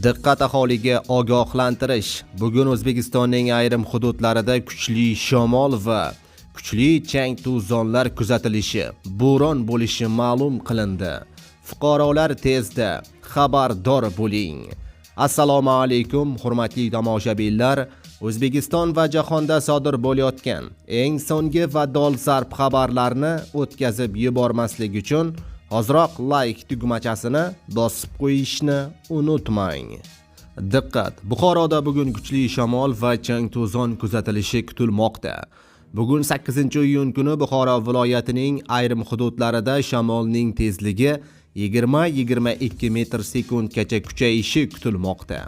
Diqqat aholiga ogohlantirish. Bugun O'zbekistonning ayrim hududlarida kuchli shamol va kuchli chang to'zonlar kuzatilishi, bo'ron bo'lishi ma'lum qilindi. Fuqarolar tezda xabardor bo'ling. Assalomu alaykum, hurmatli tomoshabinlar. O'zbekiston va jahonda sodir bo'layotgan eng so'nggi va dolzarb xabarlarni o'tkazib yubormaslik uchun hozirroq like tugmachasini bosib qo'yishni unutmang. Diqqat! Buxoroda bugun kuchli shamol va chang to'zon kuzatilishi kutilmoqda. Bugun 8-iyun kuni Buxoro viloyatining ayrim hududlarida shamolning tezligi 20-22 metr/sekundgacha kuchayishi kutilmoqda.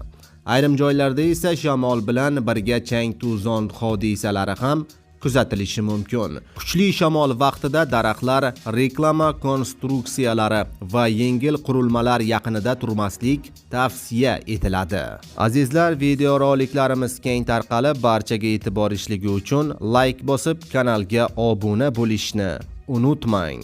Ayrim joylarda esa shamol bilan birga chang to'zon hodisalari ham kuzatilishi mumkin. Kuchli shamol vaqtida daraxtlar, reklama konstruksiyalari va yengil qurilmalar yaqinida turmaslik tavsiya etiladi. Azizlar, videoroliklarimiz keng tarqalib, barchaga e'tiborishligi uchun like bosib, kanalga obuna bo'lishni unutmang.